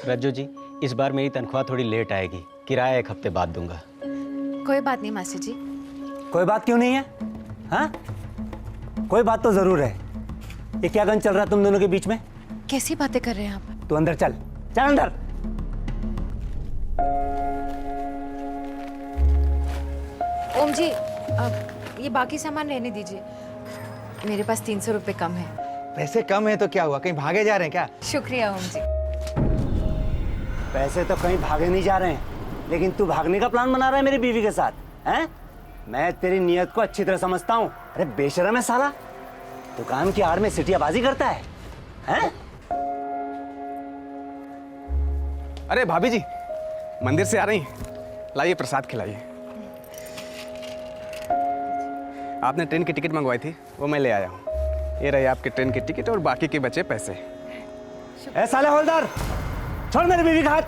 रज्जू जी, इस बार मेरी तनख्वाह थोड़ी लेट आएगी, किराया 1 हफ्ते बाद दूंगा। कोई बात नहीं मास्टर जी। कोई बात क्यों नहीं है? हाँ, कोई बात तो जरूर है। ये क्या गन चल रहा है तुम दोनों के बीच में? कैसी बातें कर रहे हैं आप? तू अंदर चल, चल अंदर। ओम जी, ये बाकी सामान रहने दीजिए, मेरे पास 300 रुपए कम है। पैसे कम है तो क्या हुआ, कहीं भागे जा रहे हैं क्या? शुक्रिया ओम जी। पैसे तो कहीं भागे नहीं जा रहे हैं, लेकिन तू भागने का प्लान बना रहा है मेरी बीवी के साथ, हैं? मैं तेरी नियत को अच्छी तरह समझता हूँ। अरे बेशरम है साला, दुकान की आड़ में सिटियाबाजी करता है, हैं? अरे भाभी जी, मंदिर से आ रही हैं, लाइए प्रसाद खिलाइए। आपने ट्रेन की टिकट मंगवाई थी, वो मैं ले आया हूँ। ये रही आपकी ट्रेन की टिकट और बाकी के बचे पैसे। ए साले हवलदार, छोड़ मेरी बीवी का हाथ।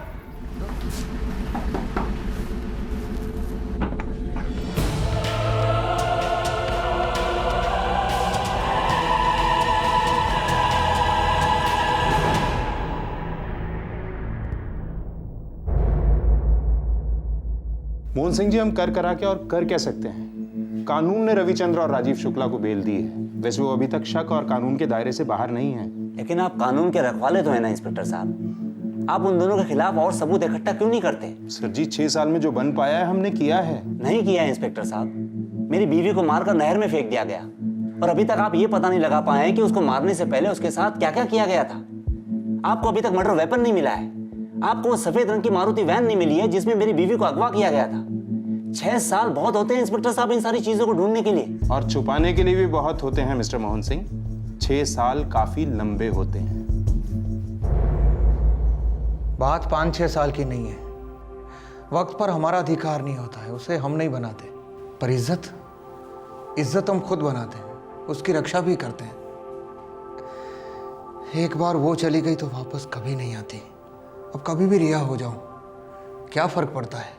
मोहन सिंह जी, हम कर करा के और कर कह सकते हैं। कानून ने रविचंद्र और राजीव शुक्ला को बेल दी है। वैसे वो अभी तक शक और कानून के दायरे से बाहर नहीं है। लेकिन आप कानून के रखवाले तो है ना इंस्पेक्टर साहब, आप उन दोनों के खिलाफ और सबूत इकट्ठा क्यों नहीं करते? सर जी, 6 साल में जो बन पाया है हमने किया है। नहीं किया है इंस्पेक्टर साहब, मेरी बीवी को मारकर नहर में फेंक दिया गया और अभी तक आप ये पता नहीं लगा पाए कि उसको मारने से पहले उसके साथ क्या क्या किया गया था। आपको अभी तक मर्डर वेपन नहीं मिला है, आपको वो सफेद रंग की मारुति वैन नहीं मिली है जिसमें मेरी बीवी को अगवा किया गया था। 6 साल बहुत होते हैं इंस्पेक्टर साहब इन सारी चीजों को ढूंढने के लिए। और छुपाने के लिए भी बहुत होते हैं मिस्टर मोहन सिंह। 6 साल काफी लंबे होते हैं। बात 5-6 साल की नहीं है। वक्त पर हमारा अधिकार नहीं होता है, उसे हम नहीं बनाते। पर इज्जत हम खुद बनाते हैं, उसकी रक्षा भी करते हैं। एक बार वो चली गई तो वापस कभी नहीं आती। अब कभी भी रिहा हो जाऊं, क्या फर्क पड़ता है?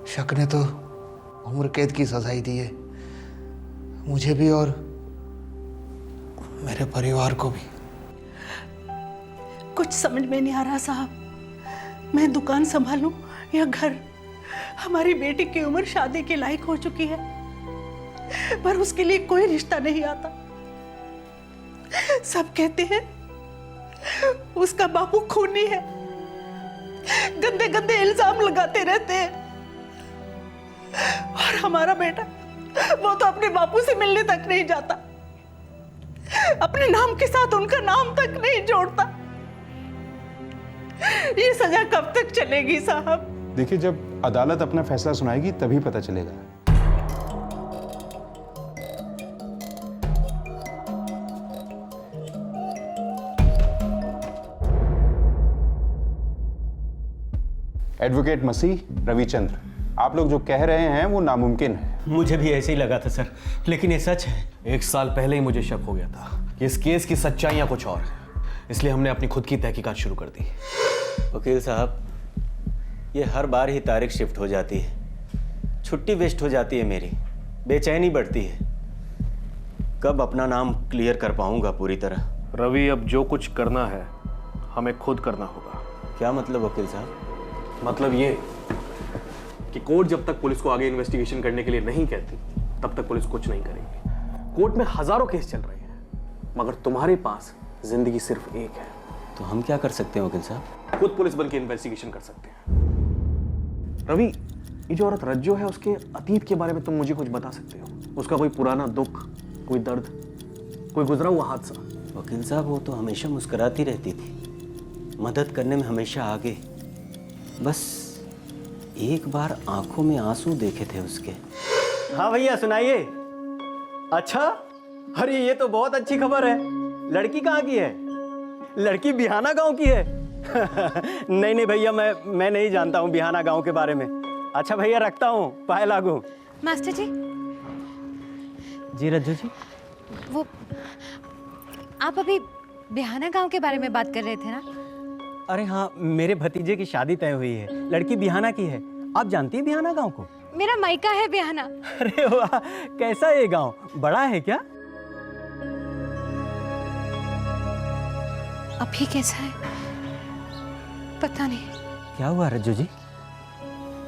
शक ने तो उम्र कैद की सजाई दी है, मुझे भी और मेरे परिवार को भी। कुछ समझ में नहीं आ रहा साहब, मैं दुकान संभालूं या घर? हमारी बेटी की उम्र शादी के लायक हो चुकी है, पर उसके लिए कोई रिश्ता नहीं आता। सब कहते हैं उसका बापू खूनी है, गंदे गंदे इल्जाम लगाते रहते हैं। और हमारा बेटा, वो तो अपने बापू से मिलने तक नहीं जाता, अपने नाम के साथ उनका नाम तक नहीं जोड़ता। ये सजा कब तक चलेगी साहब? देखिए, जब अदालत अपना फैसला सुनाएगी तभी पता चलेगा। एडवोकेट मसीह, रविचंद्र, आप लोग जो कह रहे हैं वो नामुमकिन है। मुझे भी ऐसे ही लगा था सर, लेकिन ये सच है। 1 साल पहले ही मुझे शक हो गया था कि इस केस की सच्चाइयां कुछ और है, इसलिए हमने अपनी खुद की तहकीकात शुरू कर दी। वकील साहब, ये हर बार ही तारीख शिफ्ट हो जाती है, छुट्टी वेस्ट हो जाती है मेरी, बेचैनी बढ़ती है। कब अपना नाम क्लियर कर पाऊंगा पूरी तरह? रवि, अब जो कुछ करना है हमें खुद करना होगा। क्या मतलब वकील साहब? मतलब ये कि कोर्ट जब तक पुलिस को आगे इन्वेस्टिगेशन करने के लिए नहीं कहती, तब तक पुलिस कुछ नहीं करेगी। कोर्ट में हजारों केस चल रहे हैं, मगर तुम्हारे पास जिंदगी सिर्फ एक है। तो हम क्या कर सकते हैं वकील साहब? खुद पुलिस बन के इन्वेस्टिगेशन कर सकते हैं। रवि, ये जो औरत रज्जो है, उसके अतीत के बारे में तुम मुझे कुछ बता सकते हो? उसका कोई पुराना दुख, कोई दर्द, कोई गुजरा हुआ हादसा? वकील साहब, वो तो हमेशा मुस्कुराती रहती थी, मदद करने में हमेशा आगे। बस एक बार आंखों में आंसू देखे थे उसके। हाँ भैया सुनाइए। अच्छा, अरे ये तो बहुत अच्छी खबर है। लड़की कहाँ की है? लड़की बिहाना गांव की है। नहीं नहीं भैया, मैं नहीं जानता हूँ बिहाना गांव के बारे में। अच्छा भैया, रखता हूँ, पाए लागू। मास्टर जी। जी रज्जू जी। वो आप अभी बिहाना गांव के बारे में बात कर रहे थे ना? अरे हाँ, मेरे भतीजे की शादी तय हुई है, लड़की बिहाना की है। आप जानती हैं बिहाना गांव को? मेरा मायका है बिहाना। अरे वाह, कैसा है ये गांव? बड़ा है क्या? अभी कैसा है? पता नहीं, क्या हुआ रज्जू जी?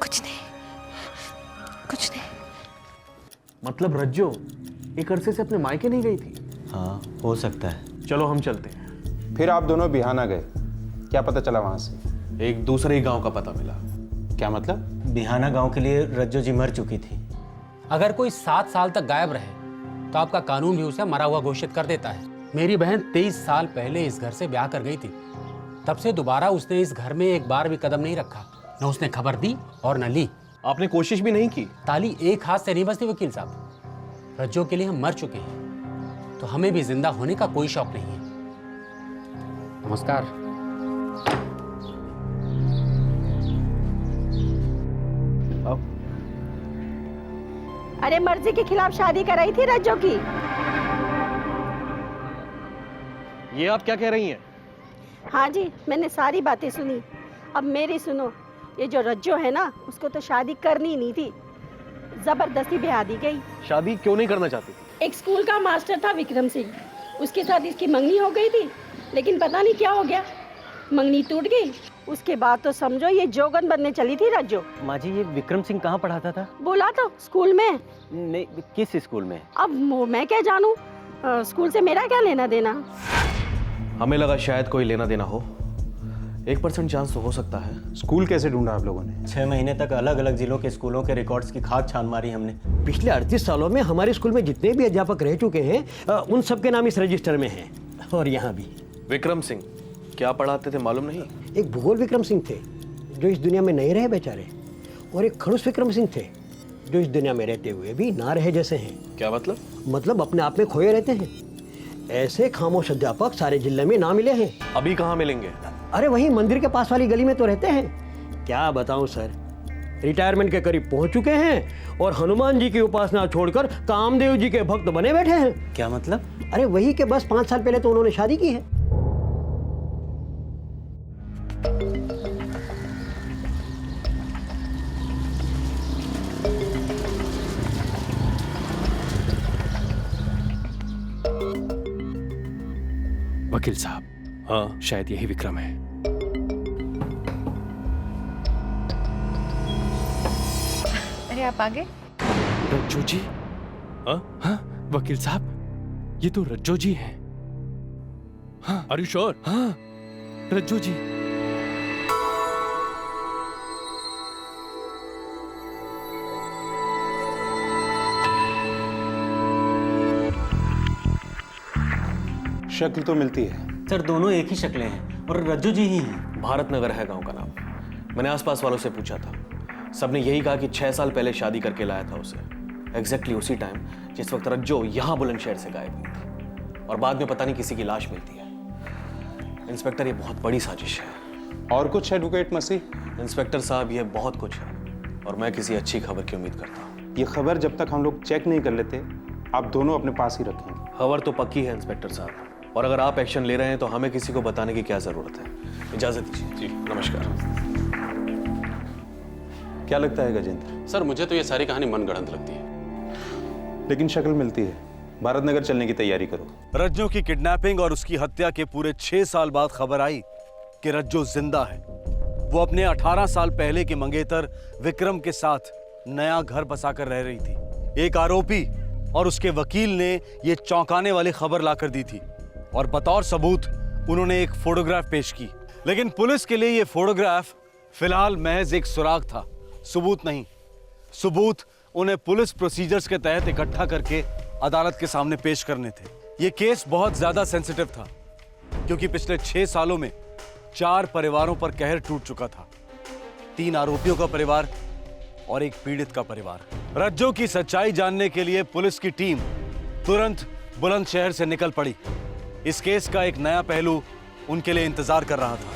कुछ नहीं, कुछ नहीं। मतलब रज्जो एक अरसे से अपने मायके नहीं गई थी? हाँ, हो सकता है। चलो हम चलते हैं। फिर आप दोनों बिहाना गए, क्या पता चला वहां से? एक दूसरे ही गांव का पता मिला। क्या मतलब? बिहाना गांव के लिए रज्जू जी मर चुकी थी। अगर कोई 7 साल तक गायब रहे तो आपका कानून भी उसे मरा हुआ घोषित कर देता है। मेरी बहन 23 साल पहले इस घर से ब्याह कर गई थी। तब से दोबारा उसने इस घर में एक बार भी कदम नहीं रखा। न उसने खबर दी और न ली। आपने कोशिश भी नहीं की? ताली एक हाथ से नहीं बजती वकील साहब। रज्जो के लिए हम मर चुके हैं तो हमें भी जिंदा होने का कोई शौक नहीं है। नमस्कार। अरे मर्जी के खिलाफ शादी कराई थी रज्जो की। ये आप क्या कह रही हैं? हाँ जी, मैंने सारी बातें सुनी। अब मेरी सुनो, ये जो रज्जो है ना, उसको तो शादी करनी नहीं थी, जबरदस्ती ब्याह दी गई। शादी क्यों नहीं करना चाहती थी? एक स्कूल का मास्टर था विक्रम सिंह, उसके साथ इसकी मंगनी हो गई थी, लेकिन पता नहीं क्या हो गया, मंगनी टूट गई। उसके बाद तो समझो ये जोगन बनने चली थी रज्जो। माँ जी, ये विक्रम सिंह कहाँ पढ़ाता था? बोला तो स्कूल में। नहीं, किस स्कूल में? अब मैं क्या जानूं, स्कूल से मेरा क्या लेना देना। हमें लगा शायद कोई लेना देना हो। 1% चांस तो हो सकता है। स्कूल कैसे ढूंढा आप लोगों ने? 6 महीने तक अलग अलग जिलों के स्कूलों के रिकॉर्ड्स की खाद छान मारी हमने। पिछले 38 सालों में हमारे स्कूल में जितने भी अध्यापक रह चुके हैं उन सबके नाम इस रजिस्टर में हैं। और यहाँ भी। विक्रम सिंह क्या पढ़ाते थे मालूम नहीं? एक भूगोल विक्रम सिंह थे जो इस दुनिया में नहीं रहे बेचारे, और एक खड़ूस विक्रम सिंह थे जो इस दुनिया में रहते हुए भी ना रहे जैसे हैं। क्या मतलब? मतलब अपने आप में खोए रहते हैं। ऐसे खामोश अध्यापक सारे जिले में ना मिले हैं। अभी कहाँ मिलेंगे? अरे वही मंदिर के पास वाली गली में तो रहते हैं। क्या बताऊं सर, रिटायरमेंट के करीब पहुंच चुके हैं और हनुमान जी की उपासना छोड़कर कामदेव जी के भक्त बने बैठे हैं। क्या मतलब? अरे वही के बस 5 साल पहले तो उन्होंने शादी की है। वकील साहब, हाँ शायद यही विक्रम है। अरे आप आगे। रज्जो जी? हाँ वकील साहब, ये तो रज्जो जी हैं। हाँ, आर यू श्योर? हाँ रज्जो जी। शक्ल तो मिलती है सर, दोनों एक ही शक्लें हैं और रज्जू जी ही हैं। भारत नगर है गांव का नाम। मैंने आसपास वालों से पूछा था, सबने यही कहा कि 6 साल पहले शादी करके लाया था उसे, एग्जैक्टली उसी टाइम जिस वक्त रज्जो यहाँ बुलंदशहर से गायब हुई थी और बाद में पता नहीं किसी की लाश मिलती है। इंस्पेक्टर, ये बहुत बड़ी साजिश है। और कुछ एडवोकेट मसीह? इंस्पेक्टर साहब, ये बहुत कुछ है और मैं किसी अच्छी खबर की उम्मीद करता हूँ। ये खबर जब तक हम लोग चेक नहीं कर लेते, आप दोनों अपने पास ही रखें। खबर तो पक्की है इंस्पेक्टर साहब, और अगर आप एक्शन ले रहे हैं तो हमें किसी को बताने की क्या जरूरत है। इजाजत दीजिए। जी नमस्कार। क्या लगता है गजेंद्र? सर मुझे तो ये सारी कहानी मनगढ़ंत लगती है। लेकिन शक्ल मिलती है। भारत नगर चलने की तैयारी करो। रज्जो की किडनैपिंग और उसकी हत्या के पूरे 6 साल बाद खबर आई कि रज्जो जिंदा है। वो अपने 18 साल पहले के मंगेतर विक्रम के साथ नया घर बसाकर रह रही थी। एक आरोपी और उसके वकील ने ये चौंकाने वाली खबर लाकर दी थी और बतौर सबूत उन्होंने एक फोटोग्राफ पेश की। लेकिन पुलिस के लिए ये फोटोग्राफ फिलहाल महज एक सुराग था, सबूत नहीं। सबूत उन्हें पुलिस प्रोसीजर्स के तहत इकट्ठा करके अदालत के सामने पेश करने थे। ये केस बहुत ज्यादा सेंसिटिव था क्योंकि पिछले 6 सालों में 4 परिवारों पर कहर टूट चुका था। 3 आरोपियों का परिवार और एक पीड़ित का परिवार। रज्जो की सच्चाई जानने के लिए पुलिस की टीम तुरंत बुलंदशहर से निकल पड़ी। इस केस का एक नया पहलू उनके लिए इंतजार कर रहा था।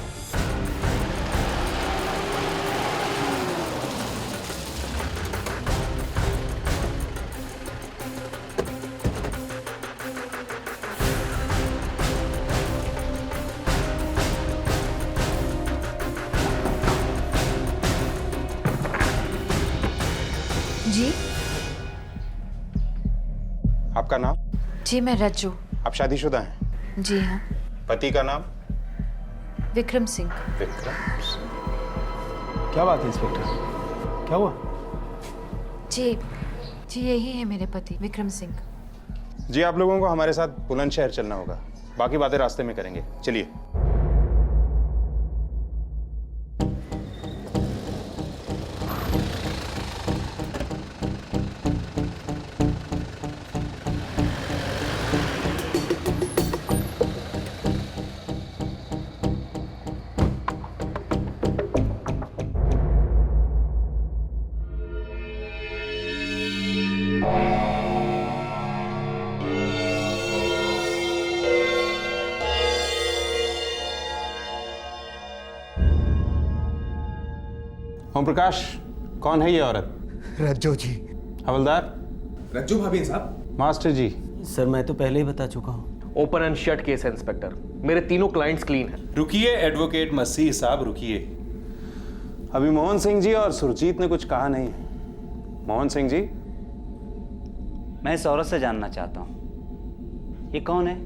जी? आपका नाम? जी मैं रज्जू। आप शादीशुदा हैं? जी हाँ। पति का नाम? विक्रम सिंह। विक्रम सिंह? क्या बात है इंस्पेक्टर, क्या हुआ? जी यही है मेरे पति विक्रम सिंह। जी आप लोगों को हमारे साथ बुलंदशहर चलना होगा, बाकी बातें रास्ते में करेंगे, चलिए। ओम प्रकाश, कौन है ये औरत? रज्जो जी। हवलदार? रज्जू भाभी साहब। मास्टर जी। सर मैं तो पहले ही बता चुका हूँ। ओपन एंड शट केस है इंस्पेक्टर, मेरे तीनों क्लाइंट्स क्लीन हैं। रुकिए एडवोकेट मसीह साहब, रुकिए। अभी मोहन सिंह जी और सुरजीत ने कुछ कहा नहीं। मोहन सिंह जी, मैं इस औरत से जानना चाहता हूं, ये कौन है?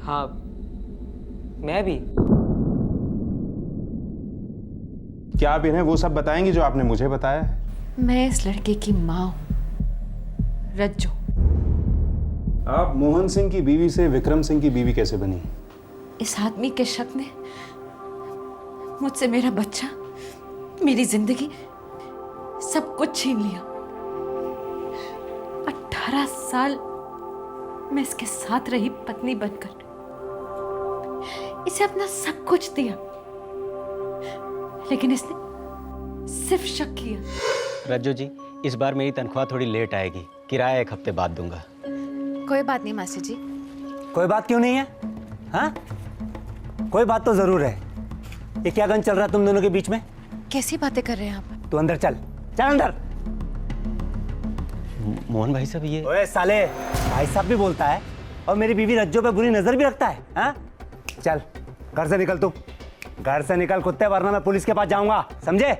हाँ, मैं भी। क्या आप इन्हें वो सब बताएंगी जो आपने मुझे बताया है? मैं इस लड़के की माँ हूँ, रज्जू। आप मोहन सिंह की बीवी से विक्रम सिंह की बीवी कैसे बनी? इस आदमी के शक ने मुझसे मेरा बच्चा, मेरी जिंदगी, सब कुछ छीन लिया। 18 साल मैं इसके साथ रही पत्नी बनकर, इसे अपना सब कुछ दिया, लेकिन इसने सिर्फ शक किया। रज्जू जी, इस बार मेरी तनख्वाह थोड़ी लेट आएगी, किराया 1 हफ्ते बाद दूंगा। कोई बात नहीं मासी जी। कोई बात क्यों नहीं है? हाँ, कोई बात तो जरूर है। ये क्या गन चल रहा है तुम दोनों के बीच में? कैसी बातें कर रहे हैं आप? तू अंदर चल, चल अंदर। मोहन भाई साहब, ये ओए साले, भाई साहब भी बोलता है और मेरी बीवी रज्जो पे बुरी नजर भी रखता है। हाँ, चल घर से निकल, तू घर से निकल कुत्ते, वरना मैं पुलिस के पास जाऊंगा, समझे?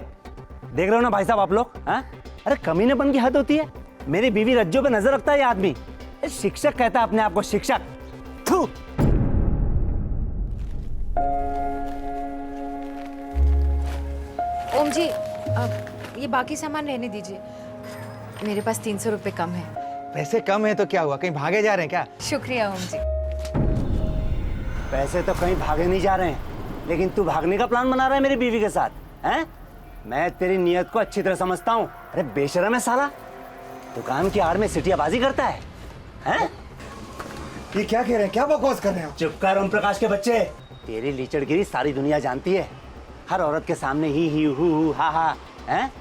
देख रहे हो ना भाई साहब आप लोग? हाँ, अरे कमीनेपन की हद होती है। मेरी बीवी रज्जो पे नजर रखता है ये आदमी। शिक्षक कहता है अपने आप को, शिक्षक। थू। ओम जी, ये बाकी सामान रहने दीजिए, मेरे पास 300 रुपए कम है। पैसे कम है तो क्या हुआ, कहीं भागे जा रहे हैं क्या? शुक्रिया ओम जी। पैसे तो कहीं भागे नहीं जा रहे हैं, लेकिन तू भागने का प्लान बना रहा है मेरी बीवी के साथ, हैं? मैं तेरी नियत को अच्छी तरह समझता हूँ। अरे बेशरम है साला, दुकान की आड़ में सिटियाबाजी करता है, हैं? ये क्या कह रहे हैं, क्या बकवास कर रहे हो? चुप कर ओम प्रकाश के बच्चे, तेरी लीचड़गिरी सारी दुनिया जानती है। हर औरत के सामने ही हु हा हा, हैं?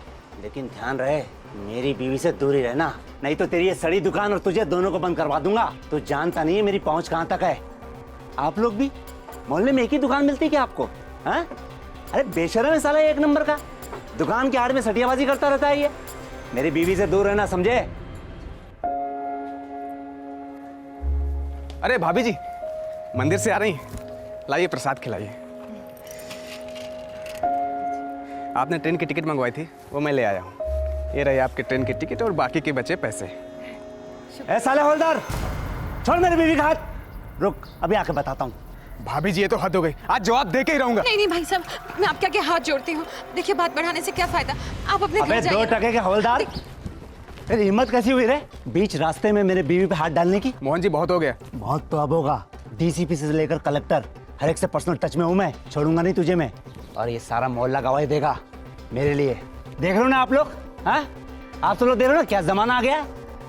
लेकिन ध्यान रहे, मेरी बीवी से दूर ही रहना, नहीं तो तेरी ये सड़ी दुकान और तुझे दोनों को बंद करवा दूंगा। तू जानता नहीं है मेरी पहुंच कहां तक है। आप लोग भी मोहल्ले में एक ही दुकान मिलती है क्या आपको? हैं? अरे बेशरम है साला, 1 नंबर का, दुकान की आड़ में सटियाबाजी करता रहता है ये। मेरी बीवी से दूर रहना, समझे? अरे भाभी जी, मंदिर से आ रही हैं, लाइए प्रसाद खिलाइए। आपने ट्रेन की टिकट मंगवाई थी, वो मैं ले आया हूँ। ये रही आपकी ट्रेन की टिकट और बाकी के बचे पैसे। ए साले हवलदार, छोड़ मेरी बीवी का हाथ। रुक, अभी आके बताता हूँ। भाभी जी ये तो हद हो गई, आज जवाब दे के ही रहूंगा। नहीं भाई साहब, मैं आपके आगे हाथ जोड़ती हूँ। देखिए बात बढ़ाने से क्या फायदा, आप अपने घर जाइए। 2 टके के हवलदार, तेरी हिम्मत कैसी हुई रे बीच रास्ते में मेरे बीवी पे हाथ डालने की? मोहन जी बहुत हो गया। बहुत तो अब होगा। डीसीपी से लेकर कलेक्टर, हर एक से पर्सनल टच में हूँ मैं, छोड़ूंगा नहीं तुझे मैं। और ये सारा मोहल्ला गवाही देगा मेरे लिए। देख रहे हो ना आप लोग? हाँ, आप सब लोग देख रहे हो ना क्या जमाना आ गया?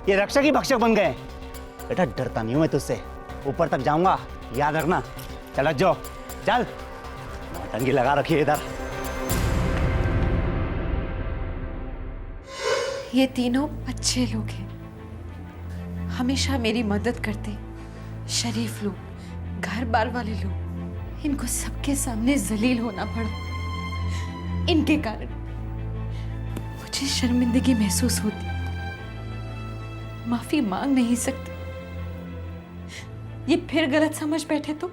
ये रक्षक ही भक्षक बन गए। बेटा डरता नहीं हूं मैं तुझसे, ऊपर तक जाऊंगा, याद रखना। चल जो, चल, नौटंकी लगा रखी है इधर। ये तीनों अच्छे लोग हैं, हमेशा मेरी मदद करते, शरीफ लोग, घर बार वाले लोग। इनको सबके सामने जलील होना पड़ा, इनके कारण मुझे शर्मिंदगी महसूस होती, माफी मांग नहीं सकती। ये फिर गलत समझ बैठे तो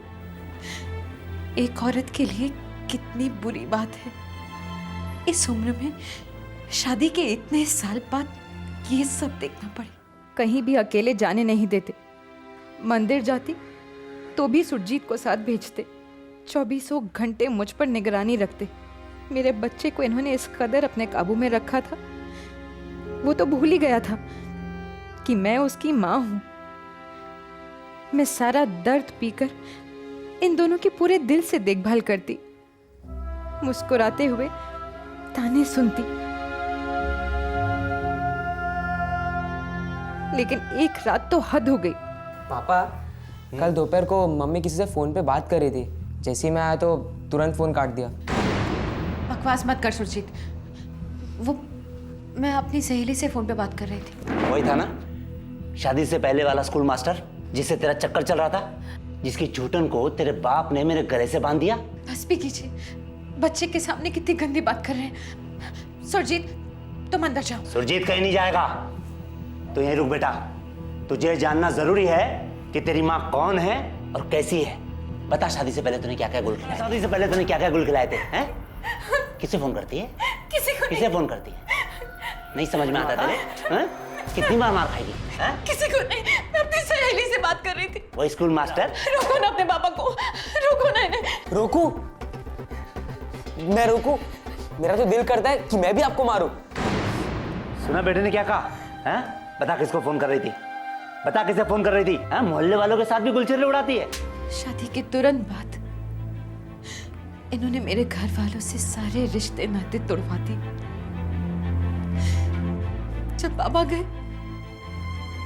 एक औरत के लिए कितनी बुरी बात है। इस उम्र में शादी के इतने साल बाद ये सब देखना पड़े। कहीं भी अकेले जाने नहीं देते, मंदिर जाती तो भी सुरजीत को साथ भेजते। चौबीसों घंटे मुझ पर निगरानी रखते। मेरे बच्चे को इन्होंने इस कदर अपने काबू में रखा था, वो तो भूल ही गया था कि मैं उसकी माँ हूं। मैं सारा दर्द पीकर इन दोनों की पूरे दिल से देखभाल करती, मुस्कुराते हुए ताने सुनती। लेकिन एक रात तो हद हो गई। पापा, कल दोपहर को मम्मी किसी से फोन पे बात कर रही थी। जैसे ही मैं आया तो तुरंत फोन काट दिया। बकवास मत कर सुरजीत। वो मैं अपनी सहेली से फोन पे बात कर रही थी। वही था ना, शादी से पहले वाला स्कूल मास्टर जिससे तेरा चक्कर चल रहा था, जिसकी झूठन को तेरे बाप ने मेरे गले से बांध दिया। बस भी कीजिए, बच्चे के सामने कितनी गंदी बात कर रहे हैं। सुरजीत, तुम अंदर जाओ। सुरजीत कहीं नहीं जाएगा, तो यहीं रुक बेटा। तुझे जानना जरूरी है कि तेरी माँ कौन है और कैसी है। बता, शादी से पहले तूने क्या क्या गुल खिलाए? शादी से पहले तूने क्या क्या गुल खिलाए थे? हैं? किसे फोन करती है? किसे फोन करती है? नहीं समझ में आता तेरे? हैं? कितनी बार मार खाएगी? किसी को नहीं, मैं अपनी सहेली से बात कर रही थी। वो स्कूल मास्टर? रोको ना अपने पापा को, रोको ना इन्हें। रोकू? मैं रोकू? मेरा तो दिल करता है कि मैं भी आपको मारूं। सुना बेटे ने क्या कहा? हैं? बता किसको फोन कर रही थी? बता किसे फोन कर रही थी? हैं? मोहल्ले वालों के साथ भी गुलछर्रे उड़ाती है। शादी के तुरंत बाद इन्होंने मेरे घर वालों से सारे रिश्ते नाते तोड़वा दिए। जब बाबा गए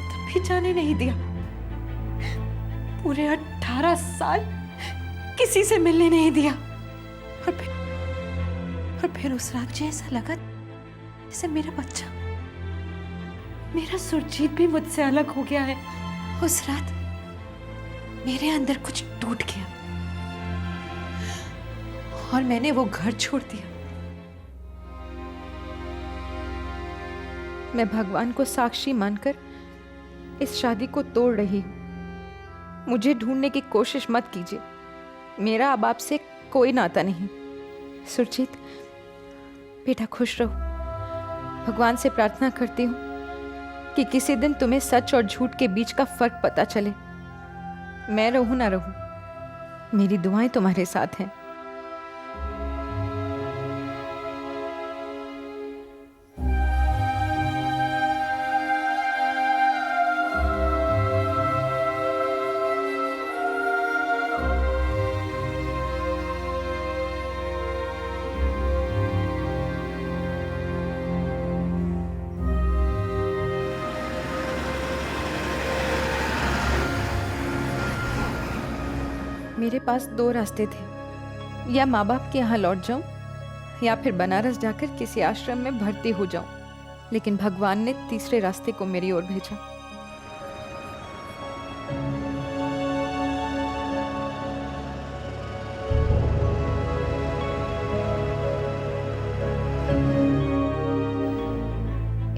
तब भी जाने नहीं दिया। पूरे 18 साल किसी से मिलने नहीं दिया। और फिर उस रात मुझे ऐसा लगा जैसे मेरा बच्चा, मेरा सुरजीत भी मुझसे अलग हो गया है। उस रात मेरे अंदर कुछ टूट गया और मैंने वो घर छोड़ दिया। मैं भगवान को साक्षी मानकर इस शादी को तोड़ रही हूं। मुझे ढूंढने की कोशिश मत कीजिए, मेरा अब आपसे कोई नाता नहीं। सुरजीत बेटा, खुश रहो। भगवान से प्रार्थना करती हूँ कि किसी दिन तुम्हें सच और झूठ के बीच का फर्क पता चले। मैं रहूं ना रहूं, मेरी दुआएं तुम्हारे साथ हैं। मेरे पास 2 रास्ते थे, या माँ बाप के यहाँ लौट जाऊं या फिर बनारस जाकर किसी आश्रम में भर्ती हो जाऊं। लेकिन भगवान ने तीसरे रास्ते को मेरी ओर भेजा।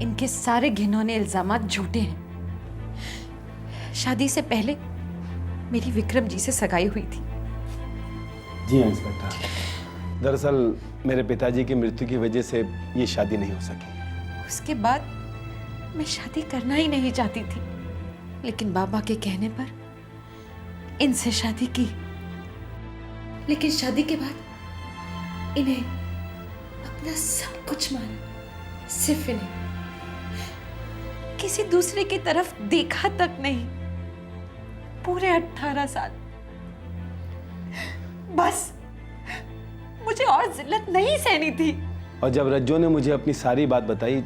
इनके सारे घिनौने इल्जामात झूठे हैं। शादी से पहले मेरी विक्रम जी से सगाई हुई थी। जी हाँ इंस्पेक्टर, दरअसल मेरे पिताजी की मृत्यु की वजह से ये शादी नहीं हो सकी। उसके बाद मैं शादी करना ही नहीं चाहती थी, लेकिन बाबा के कहने पर इनसे शादी की। लेकिन शादी के बाद इन्हें अपना सब कुछ माना, सिर्फ इन्हें। किसी दूसरे की तरफ देखा तक नहीं। पूरे 18 साल। बस मुझे और जिल्लत नहीं सहनी थी। और जब रज्जो ने मुझे अपनी सारी बात बताई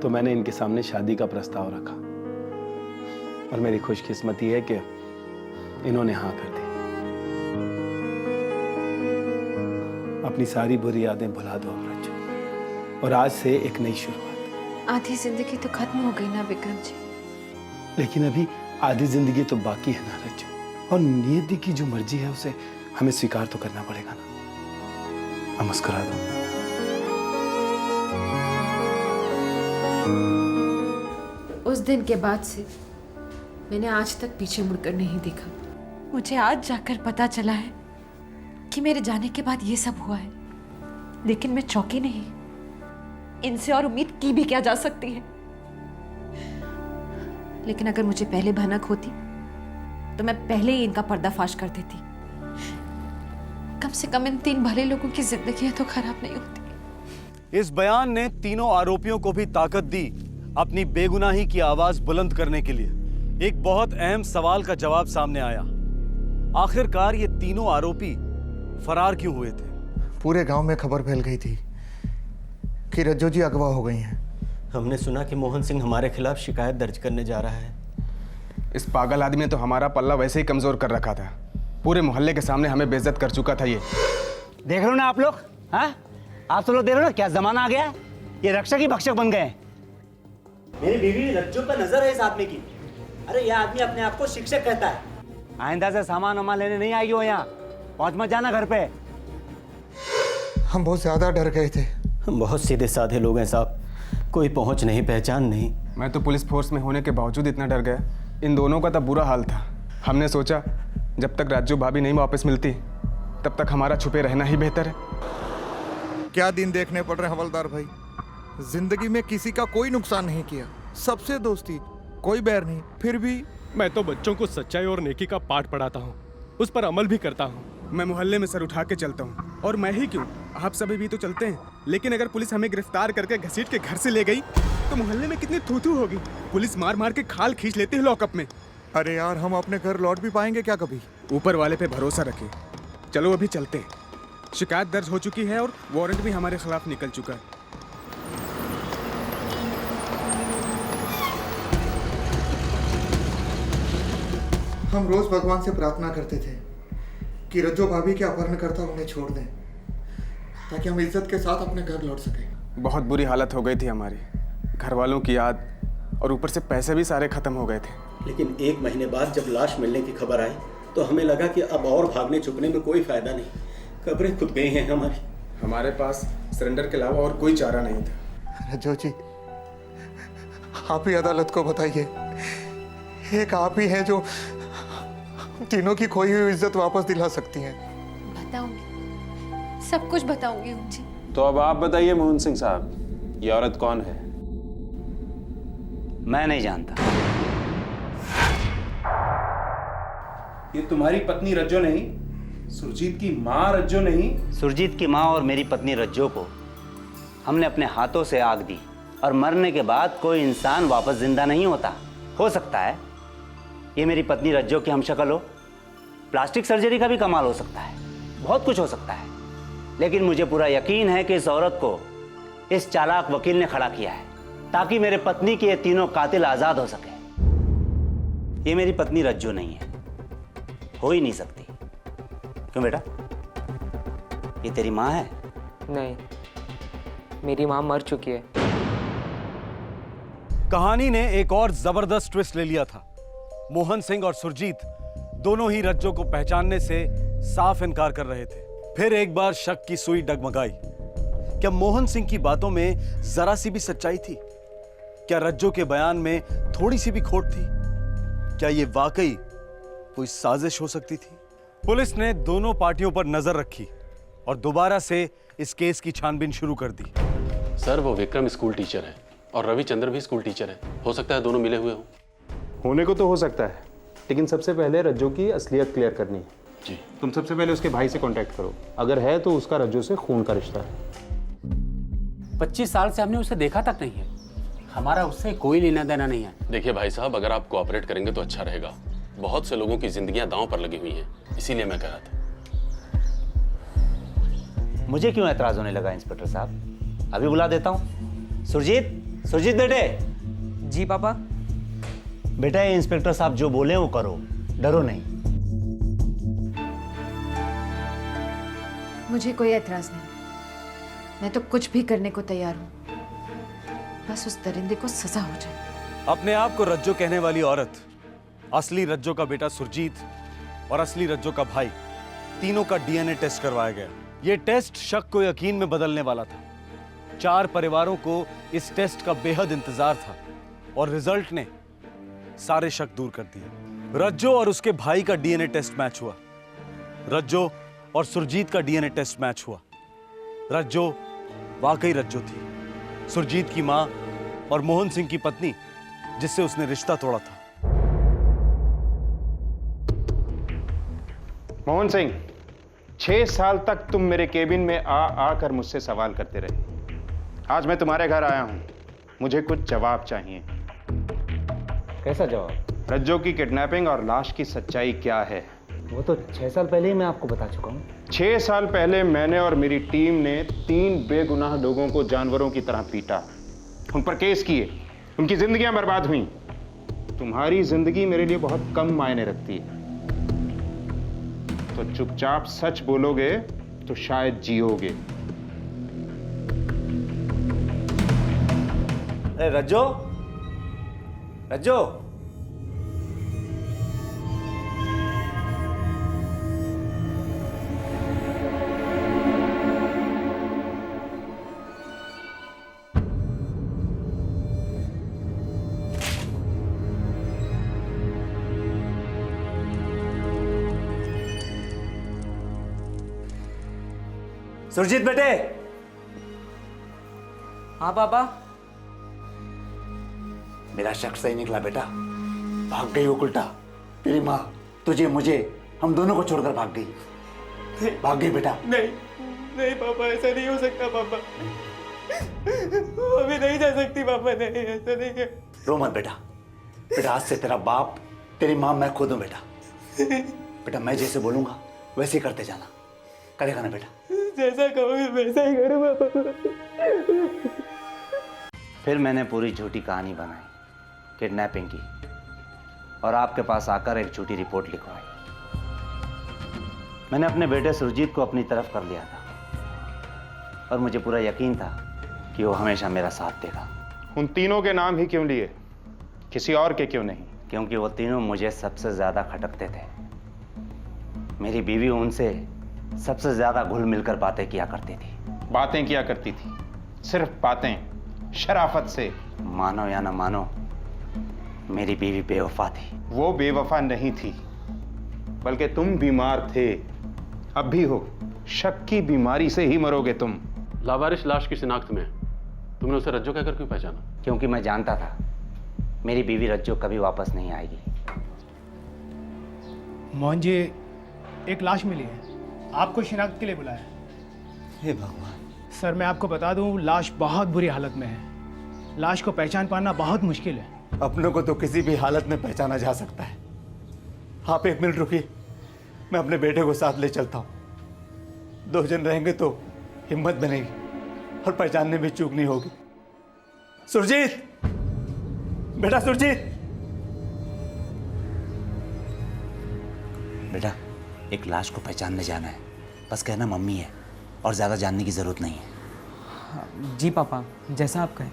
तो मैंने इनके सामने शादी का प्रस्ताव रखा, और मेरी खुशकिस्मती है कि इन्होंने हाँ कर दी। अपनी सारी बुरी यादें भुला दो अब रज्जो, और आज से एक नई शुरुआत। आधी जिंदगी तो खत्म हो गई ना विक्रम जी। लेकिन अभी आधी जिंदगी तो बाकी है ना रज्जो, और नियति की जो मर्जी है उसे हमें स्वीकार तो करना पड़ेगा ना। अब मुस्कुरा दो। उस दिन के बाद से मैंने आज तक पीछे मुड़कर नहीं देखा। मुझे आज जाकर पता चला है कि मेरे जाने के बाद ये सब हुआ है, लेकिन मैं चौंकी नहीं। इनसे और उम्मीद की भी क्या जा सकती है। लेकिन अगर मुझे पहले भनक होती तो मैं पहले ही इनका पर्दाफाश कर देती। कम से कम इन 3 भले लोगों की जिंदगी तो खराब नहीं होती। इस बयान ने तीनों आरोपियों को भी ताकत दी अपनी बेगुनाही की आवाज बुलंद करने के लिए। एक बहुत अहम सवाल का जवाब सामने आया, आखिरकार ये तीनों आरोपी फरार क्यों हुए थे? पूरे गांव में खबर फैल गई थी कि रज्जो जी अगवा हो गई हैं। हमने सुना कि मोहन सिंह हमारे खिलाफ शिकायत दर्ज करने जा रहा है। इस पागल आदमी ने तो हमारा पल्ला वैसे ही कमजोर कर रखा था। पूरे मोहल्ले के सामने हमें बेइज्जत कर चुका था ये। देख रहे हो ना आप लोग? हाँ, आप सब लोग देख रहे हो ना क्या जमाना आ गया? ये रक्षक ही भक्षक बन गए। मेरी बीवी रज्जो पर नजर है इस आदमी की। अरे यह आदमी अपने आप को शिक्षक कहता है। आइंदा से सामान वामान लेने नहीं आई हो यहाँ, पहुंच मत जाना घर पे। हम बहुत ज्यादा डर गए थे। हम बहुत सीधे साधे लोग हैं साहब, कोई पहुंच नहीं, पहचान नहीं। मैं तो पुलिस फोर्स में होने के बावजूद इतना डर गया। इन दोनों का तब बुरा हाल था। हमने सोचा जब तक राजू भाभी नहीं वापस मिलती तब तक हमारा छुपे रहना ही बेहतर है। क्या दिन देखने पड़ रहे हवलदार भाई। जिंदगी में किसी का कोई नुकसान नहीं किया, सबसे दोस्ती, कोई बैर नहीं। फिर भी मैं तो बच्चों को सच्चाई और नेकी का पाठ पढ़ाता हूँ, उस पर अमल भी करता हूँ। मैं मोहल्ले में सर उठा के चलता हूँ, और मैं ही क्यों, आप सभी भी तो चलते हैं। लेकिन अगर पुलिस हमें गिरफ्तार करके घसीट के घर से ले गई तो मोहल्ले में कितनी थू-थू होगी। पुलिस मार मार के खाल खींच लेती है लॉकअप में। अरे यार, हम अपने घर लौट भी पाएंगे क्या कभी? ऊपर वाले पे भरोसा रखें। चलो अभी चलते हैं। शिकायत दर्ज हो चुकी है और वारंट भी हमारे खिलाफ निकल चुका है। हम रोज भगवान से प्रार्थना करते थे कि रज्जो भाभी के अपहरणकर्ता उन्हें छोड़ दें, ताकि हम इज्जत के साथ अपने घर लौट सकें। बहुत बुरी हालत हो गई थी हमारी, घर वालों की याद, और ऊपर से पैसे भी सारे खत्म हो गए थे। लेकिन 1 महीने बाद जब लाश मिलने की खबर आई तो हमें लगा कि अब और भागने छुपने में कोई फायदा नहीं, कब्रें खुद गई हैं हमारी। हमारे पास सरेंडर के अलावा और कोई चारा नहीं था। रज्जो जी, आप ही अदालत को बताइए, एक आप ही हैं जो तीनों की खोई हुई इज्जत वापस दिला सकती हैं। बताऊंगी, सब कुछ बताऊंगी जी। तो अब आप बताइए मोहन सिंह साहब, ये औरत कौन है? मैं नहीं जानता। ये तुम्हारी पत्नी रज्जो नहीं, सुरजीत की माँ रज्जो नहीं? सुरजीत की माँ और मेरी पत्नी रज्जो को हमने अपने हाथों से आग दी, और मरने के बाद कोई इंसान वापस जिंदा नहीं होता। हो सकता है ये मेरी पत्नी रज्जो की हमशक्ल हो, प्लास्टिक सर्जरी का भी कमाल हो सकता है, बहुत कुछ हो सकता है। लेकिन मुझे पूरा यकीन है कि इस औरत को इस चालाक वकील ने खड़ा किया है ताकि मेरे पत्नी के ये तीनों कातिल आजाद हो सके। ये मेरी पत्नी रज्जो नहीं है, हो ही नहीं सकती। क्यों बेटा, ये तेरी माँ है? नहीं, मेरी माँ मर चुकी है। कहानी ने एक और जबरदस्त ट्विस्ट ले लिया था। मोहन सिंह और सुरजीत दोनों ही रज्जो को पहचानने से साफ इनकार कर रहे थे। फिर एक बार शक की सुई डगमगाई। क्या मोहन सिंह की बातों में जरा सी भी सच्चाई थी? क्या रज्जो के बयान में थोड़ी सी भी खोट थी? क्या यह वाकई कोई साजिश हो सकती थी? पुलिस ने दोनों पार्टियों पर नजर रखी और दोबारा से इस केस की छानबीन शुरू कर दी। सर, वो विक्रम स्कूल टीचर है और रविचंद्र भी स्कूल टीचर है। हो सकता है दोनों मिले हुए हों। होने को तो हो सकता है, लेकिन सबसे पहले रज्जो की असलियत क्लियर करनी है। जी। तुम सबसे पहले उसके भाई से कांटेक्ट करो, अगर है तो उसका रज्जो से खून का रिश्ता है। 25 साल से हमने उसे देखा तक नहीं है, हमारा उससे कोई लेना देना नहीं है। देखिए भाई साहब, अगर आप कोऑपरेट करेंगे तो अच्छा रहेगा। बहुत से लोगों की जिंदगियां दांव पर लगी हुई हैं, इसीलिए मैं कह रहा था। मुझे क्यों एतराज होने लगा इंस्पेक्टर साहब? अभी बुला देता हूँ। सुरजीत, सुरजीत बेटे। जी पापा। बेटा, ये इंस्पेक्टर साहब जो बोले वो करो, डरो नहीं। मुझे कोई एतराज नहीं, मैं तो कुछ भी करने को तैयार हूँ, बस उस दरिंदे को सजा हो जाए। अपने आप को रज्जो कहने वाली औरत, असली रज्जो का बेटा सुरजीत और असली रज्जो का भाई, तीनों का डीएनए टेस्ट करवाया गया। यह टेस्ट शक को यकीन में बदलने वाला था। 4 परिवारों को इस टेस्ट का बेहद इंतजार था और रिजल्ट ने सारे शक दूर कर दिए। रज्जो और उसके भाई का डीएनए टेस्ट मैच हुआ। रज्जो और सुरजीत का डीएनए टेस्ट मैच हुआ। रज्जो वाकई रज्जो थी, सुरजीत की मां और मोहन सिंह की पत्नी जिससे उसने रिश्ता तोड़ा था। मोहन सिंह, 6 साल तक तुम मेरे केबिन में आकर मुझसे सवाल करते रहे। आज मैं तुम्हारे घर आया हूं, मुझे कुछ जवाब चाहिए। कैसा जवाब? रज्जो की किडनैपिंग और लाश की सच्चाई क्या है? वो तो 6 साल पहले ही मैं आपको बता चुका हूँ। 6 साल पहले मैंने और मेरी टीम ने 3 बेगुनाह लोगों को जानवरों की तरह पीटा, उन पर केस किए, उनकी जिंदगियां बर्बाद हुई। तुम्हारी जिंदगी मेरे लिए बहुत कम मायने रखती है, तो चुपचाप सच बोलोगे तो शायद जियोगे। अरे रज्जो, रज्जो, सुरजीत बेटे। हाँ पापा। मेरा शक सही निकला बेटा, भाग गई वो उल्टा। तेरी माँ तुझे, मुझे, हम दोनों को छोड़कर भाग गई। भाग गई बेटा। नहीं नहीं पापा, ऐसा नहीं हो सकता पापा, वो अभी नहीं जा सकती पापा, नहीं ऐसा नहीं है। रो मत बेटा, बेटा आज से तेरा बाप, तेरी माँ मैं खुद हूँ बेटा। बेटा मैं जैसे बोलूंगा वैसे ही करते जाना, करेगा ना बेटा? जैसा कहोगे वैसा ही करूँगा पापा। फिर मैंने पूरी झूठी कहानी बनाई, किडनैपिंग की, और आपके पास आकर एक झूठी रिपोर्ट लिखवाई। मैंने अपने बेटे सुरजीत को अपनी तरफ कर लिया था और मुझे पूरा यकीन था कि वो हमेशा मेरा साथ देगा। उन तीनों के नाम ही क्यों लिए, किसी और के क्यों नहीं? क्योंकि वो तीनों मुझे सबसे ज्यादा खटकते थे। मेरी बीवी उनसे सबसे ज्यादा घुल मिलकर बातें किया करती थी। बातें किया करती थी, सिर्फ बातें, शराफत से। मानो या ना मानो, मेरी बीवी बेवफा थी। वो बेवफा नहीं थी, बल्कि तुम बीमार थे, अब भी हो। शक की बीमारी से ही मरोगे तुम। लावारिस लाश की शिनाख्त में तुमने उसे रज्जो कहकर क्यों पहचाना? क्योंकि मैं जानता था मेरी बीवी रज्जो कभी वापस नहीं आएगी। मोहन जी, एक लाश मिली है, आपको शिनाख्त के लिए बुलाया। हे भगवान। सर मैं आपको बता दूं, लाश बहुत बुरी हालत में है। लाश को पहचान पाना बहुत मुश्किल है। अपनों को तो किसी भी हालत में पहचाना जा सकता है। आप 1 मिनट रुकिए, मैं अपने बेटे को साथ ले चलता हूं। 2 जन रहेंगे तो हिम्मत बनेगी और पहचानने में चूक नहीं होगी। सुरजीत, बेटा सुरजीत। बेटा एक लाश को पहचानने जाना है, बस कहना मम्मी है और ज्यादा जानने की जरूरत नहीं है। जी पापा, जैसा आप कहें।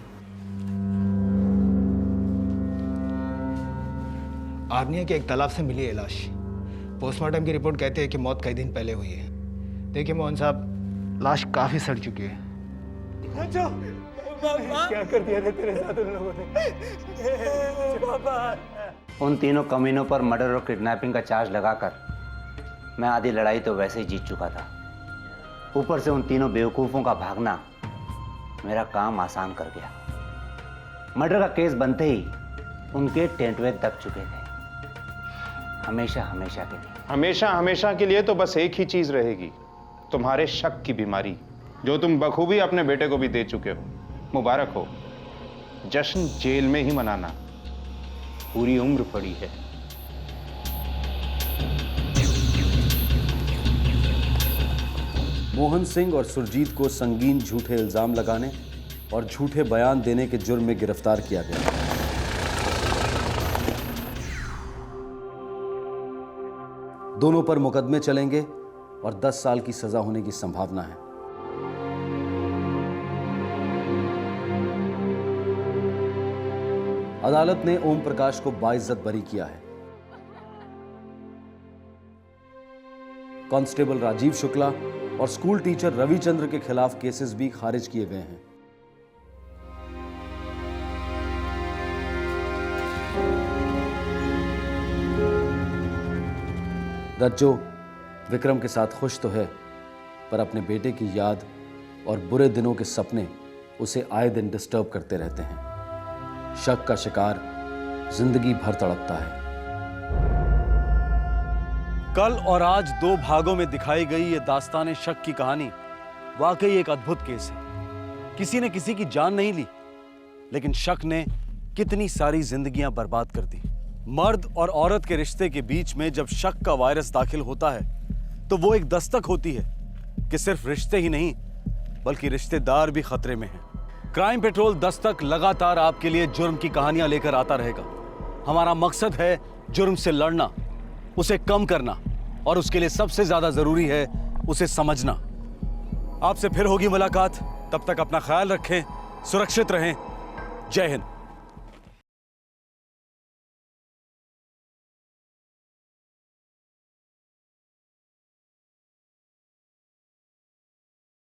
आर्निया के एक तालाब से मिली है लाश। पोस्टमार्टम की रिपोर्ट कहती है कि मौत कई दिन पहले हुई है। देखिए मोहन साहब, लाश काफी सड़ चुकी है। क्या कर दिया था तेरे साथ उन लोगों ने पापा? उन तीनों कमीनों पर मर्डर और किडनैपिंग का चार्ज लगाकर मैं आधी लड़ाई तो वैसे ही जीत चुका था। ऊपर से उन तीनों बेवकूफ़ों का भागना मेरा काम आसान कर गया। मर्डर का केस बनते ही उनके टेंटवे दब चुके थे, हमेशा हमेशा के लिए। हमेशा हमेशा के लिए तो बस एक ही चीज रहेगी, तुम्हारे शक की बीमारी, जो तुम बखूबी अपने बेटे को भी दे चुके हो। मुबारक हो, जश्न जेल में ही मनाना, पूरी उम्र पड़ी है। मोहन सिंह और सुरजीत को संगीन झूठे इल्जाम लगाने और झूठे बयान देने के जुर्म में गिरफ्तार किया गया। दोनों पर मुकदमे चलेंगे और 10 साल की सजा होने की संभावना है। अदालत ने ओम प्रकाश को बाइज्जत बरी किया है। कांस्टेबल राजीव शुक्ला और स्कूल टीचर रविचंद्र के खिलाफ केसेस भी खारिज किए गए हैं। रज्जो विक्रम के साथ खुश तो है, पर अपने बेटे की याद और बुरे दिनों के सपने उसे आए दिन डिस्टर्ब करते रहते हैं। शक का शिकार जिंदगी भर तड़पता है। कल और आज दो भागों में दिखाई गई ये दास्तान शक की कहानी वाकई एक अद्भुत केस है। किसी ने किसी की जान नहीं ली, लेकिन शक ने कितनी सारी जिंदगियां बर्बाद कर दी। मर्द और औरत के रिश्ते के बीच में जब शक का वायरस दाखिल होता है तो वो एक दस्तक होती है कि सिर्फ रिश्ते ही नहीं बल्कि रिश्तेदार भी खतरे में हैं। क्राइम पेट्रोल दस्तक लगातार आपके लिए जुर्म की कहानियां लेकर आता रहेगा। हमारा मकसद है जुर्म से लड़ना, उसे कम करना, और उसके लिए सबसे ज्यादा जरूरी है उसे समझना। आपसे फिर होगी मुलाकात, तब तक अपना ख्याल रखें, सुरक्षित रहें। जय हिंद।